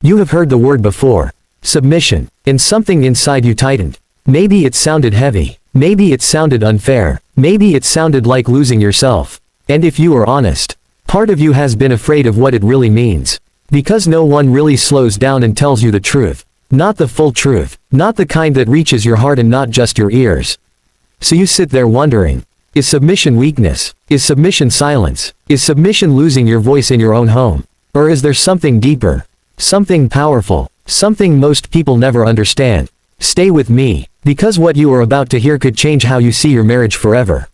You have heard the word before. Submission. And something inside you tightened. Maybe it sounded heavy. Maybe it sounded unfair. Maybe it sounded like losing yourself. And if you are honest, part of you has been afraid of what it really means. Because no one really slows down and tells you the truth. Not the full truth. Not the kind that reaches your heart and not just your ears. So you sit there wondering, is submission weakness? Is submission silence? Is submission losing your voice in your own home? Or is there something deeper? Something powerful? Something most people never understand? Stay with me, because what you are about to hear could change how you see your marriage forever.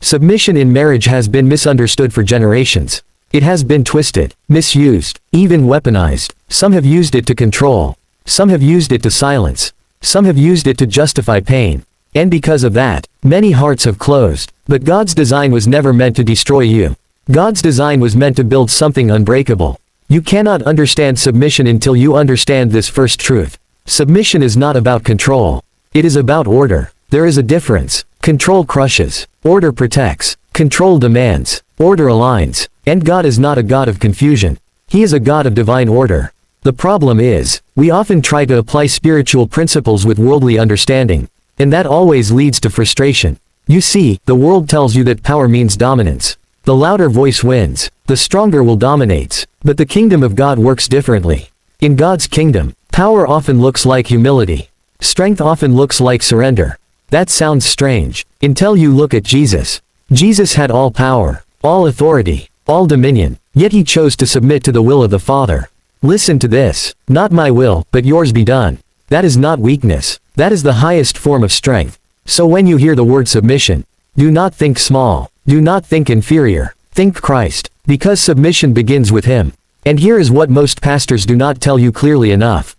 Submission in marriage has been misunderstood for generations. It has been twisted, misused, even weaponized. Some have used it to control. Some have used it to silence. Some have used it to justify pain. And because of that, many hearts have closed. But God's design was never meant to destroy you. God's design was meant to build something unbreakable. You cannot understand submission until you understand this first truth. Submission is not about control. It is about order. There is a difference. Control crushes. Order protects. Control demands. Order aligns. And God is not a God of confusion. He is a God of divine order. The problem is, we often try to apply spiritual principles with worldly understanding. And that always leads to frustration. You see, the world tells you that power means dominance. The louder voice wins. The stronger will dominate. But the kingdom of God works differently. In God's kingdom, power often looks like humility. Strength often looks like surrender. That sounds strange, until you look at Jesus. Jesus had all power, all authority, all dominion, yet he chose to submit to the will of the Father. Listen to this, not my will, but yours be done. That is not weakness. That is the highest form of strength. So when you hear the word submission, do not think small. Do not think inferior. Think Christ. Because submission begins with him. And here is what most pastors do not tell you clearly enough.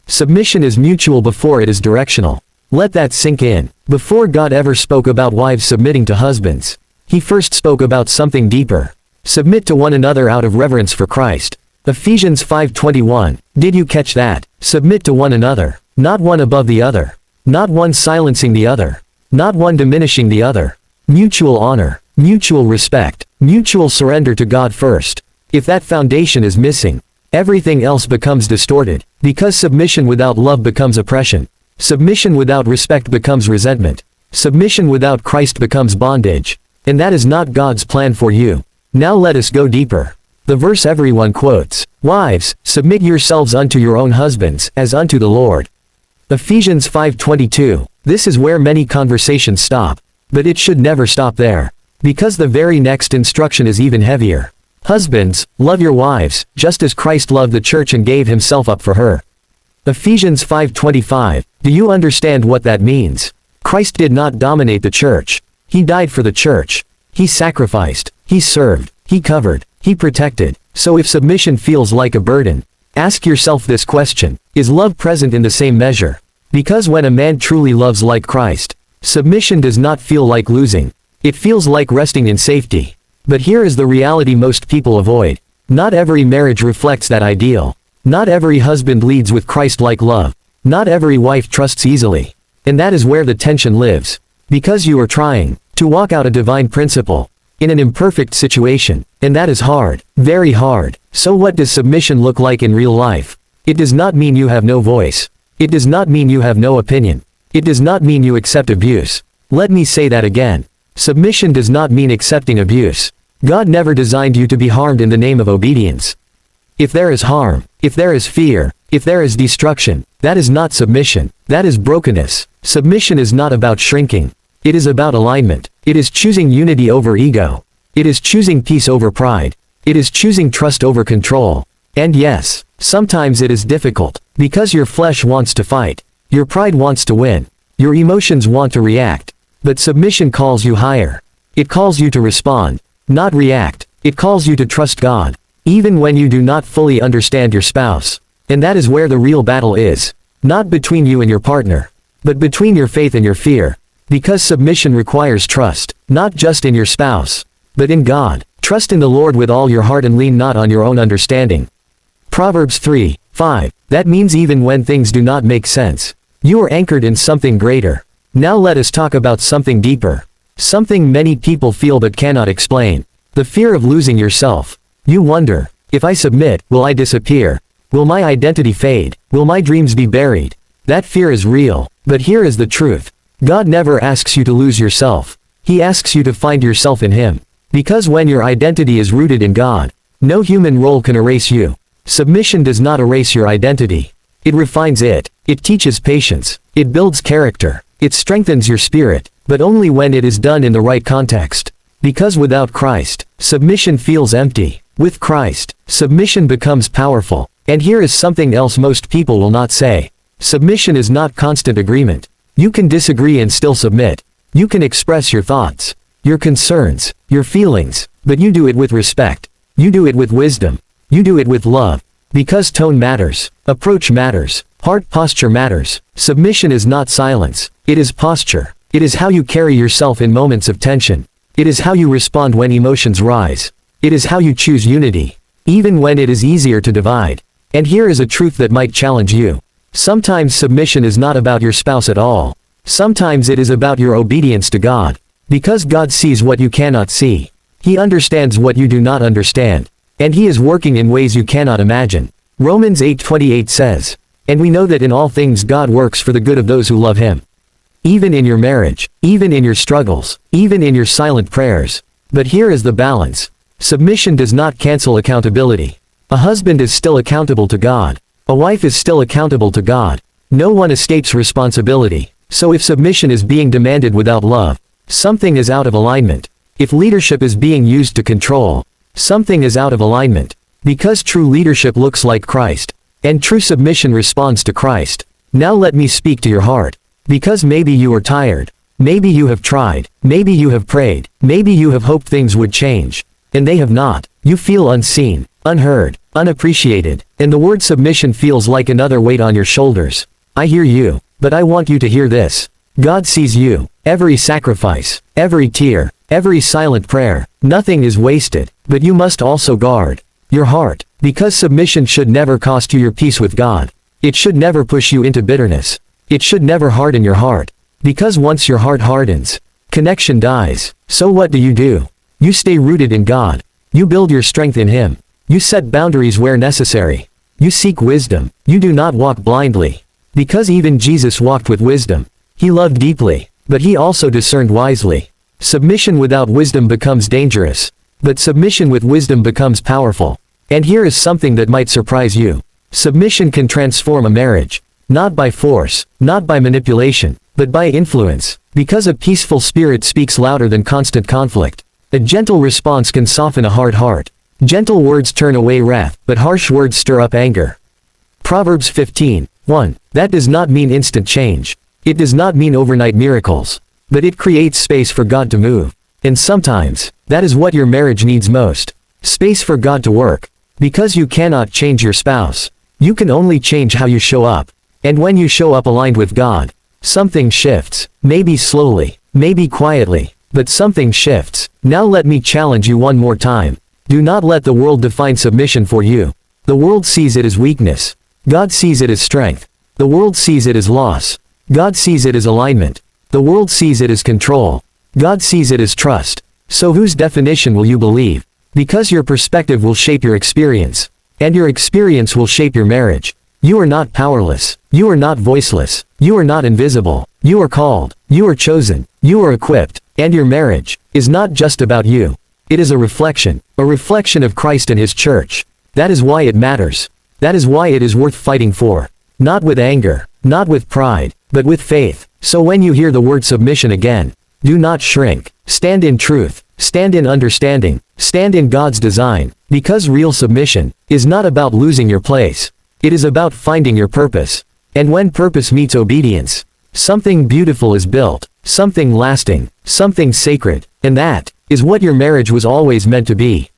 Submission is mutual before it is directional. Let that sink in. Before God ever spoke about wives submitting to husbands, he first spoke about something deeper. Submit to one another out of reverence for Christ. Ephesians 5:21. Did you catch that? Submit to one another. Not one above the other. Not one silencing the other. Not one diminishing the other. Mutual honor. Mutual respect. Mutual surrender to God first. If that foundation is missing, everything else becomes distorted. Because submission without love becomes oppression. Submission without respect becomes resentment. Submission without Christ becomes bondage. And that is not God's plan for you. Now let us go deeper. The verse everyone quotes, "Wives, submit yourselves unto your own husbands, as unto the Lord." Ephesians 5:22. This is where many conversations stop. But it should never stop there. Because the very next instruction is even heavier. Husbands, love your wives, just as Christ loved the church and gave himself up for her. Ephesians 5:25. Do you understand what that means? Christ did not dominate the church. He died for the church. He sacrificed. He served. He covered. He protected. So if submission feels like a burden, ask yourself this question: is love present in the same measure? Because when a man truly loves like Christ, submission does not feel like losing. It feels like resting in safety. But here is the reality most people avoid. Not every marriage reflects that ideal. Not every husband leads with Christ-like love. Not every wife trusts easily. And that is where the tension lives. Because you are trying to walk out a divine principle in an imperfect situation. And that is hard. Very hard. So what does submission look like in real life? It does not mean you have no voice. It does not mean you have no opinion. It does not mean you accept abuse. Let me say that again. Submission does not mean accepting abuse. God never designed you to be harmed in the name of obedience. If there is harm, if there is fear, if there is destruction, that is not submission. That is brokenness. Submission is not about shrinking. It is about alignment. It is choosing unity over ego. It is choosing peace over pride. It is choosing trust over control. And yes, sometimes it is difficult, because your flesh wants to fight. Your pride wants to win. Your emotions want to react. But submission calls you higher. It calls you to respond, not react. It calls you to trust God, even when you do not fully understand your spouse. And that is where the real battle is. Not between you and your partner, but between your faith and your fear. Because submission requires trust, not just in your spouse, but in God. Trust in the Lord with all your heart and lean not on your own understanding. Proverbs 3:5. That means even when things do not make sense, you are anchored in something greater. Now let us talk about something deeper. Something many people feel but cannot explain. The fear of losing yourself. You wonder, if I submit, will I disappear? Will my identity fade? Will my dreams be buried? That fear is real, but here is the truth. God never asks you to lose yourself. He asks you to find yourself in Him. Because when your identity is rooted in God, no human role can erase you. Submission does not erase your identity. It refines it. It teaches patience. It builds character. It strengthens your spirit, but only when it is done in the right context. Because without Christ, submission feels empty. With Christ, submission becomes powerful. And here is something else most people will not say. Submission is not constant agreement. You can disagree and still submit. You can express your thoughts, your concerns, your feelings, but you do it with respect. You do it with wisdom. You do it with love. Because tone matters. Approach matters. Heart posture matters. Submission is not silence. It is posture. It is how you carry yourself in moments of tension. It is how you respond when emotions rise. It is how you choose unity, even when it is easier to divide. And here is a truth that might challenge you. Sometimes submission is not about your spouse at all. Sometimes it is about your obedience to God. Because God sees what you cannot see. He understands what you do not understand. And He is working in ways you cannot imagine. Romans 8:28 says, "And we know that in all things God works for the good of those who love Him." Even in your marriage, even in your struggles, even in your silent prayers. But here is the balance. Submission does not cancel accountability. A husband is still accountable to God. A wife is still accountable to God. No one escapes responsibility. So if submission is being demanded without love, something is out of alignment. If leadership is being used to control, something is out of alignment. Because true leadership looks like Christ, and true submission responds to Christ. Now let me speak to your heart. Because maybe you are tired. Maybe you have tried. Maybe you have prayed. Maybe you have hoped things would change. And they have not. You feel unseen, unheard, unappreciated, and the word submission feels like another weight on your shoulders. I hear you, but I want you to hear this. God sees you. Every sacrifice, every tear, every silent prayer, nothing is wasted, but you must also guard your heart, because submission should never cost you your peace with God. It should never push you into bitterness. It should never harden your heart. Because once your heart hardens, connection dies. So what do? You stay rooted in God. You build your strength in Him. You set boundaries where necessary. You seek wisdom. You do not walk blindly. Because even Jesus walked with wisdom. He loved deeply, but He also discerned wisely. Submission without wisdom becomes dangerous. But submission with wisdom becomes powerful. And here is something that might surprise you. Submission can transform a marriage. Not by force, not by manipulation, but by influence. Because a peaceful spirit speaks louder than constant conflict. A gentle response can soften a hard heart. Gentle words turn away wrath, but harsh words stir up anger. Proverbs 15:1. That does not mean instant change. It does not mean overnight miracles. But it creates space for God to move. And sometimes, that is what your marriage needs most. Space for God to work. Because you cannot change your spouse. You can only change how you show up. And when you show up aligned with God, something shifts. Maybe slowly, maybe quietly, but something shifts. Now let me challenge you one more time. Do not let the world define submission for you. The world sees it as weakness. God sees it as strength. The world sees it as loss. God sees it as alignment. The world sees it as control. God sees it as trust. So whose definition will you believe? Because your perspective will shape your experience. And your experience will shape your marriage. You are not powerless. You are not voiceless. You are not invisible. You are called. You are chosen. You are equipped. And your marriage is not just about you. It is a reflection of Christ and His church. That is why it matters. That is why it is worth fighting for. Not with anger, not with pride, but with faith. So when you hear the word submission again, do not shrink. Stand in truth. Stand in understanding. Stand in God's design. Because real submission is not about losing your place. It is about finding your purpose. And when purpose meets obedience, something beautiful is built, something lasting, something sacred, and that is what your marriage was always meant to be.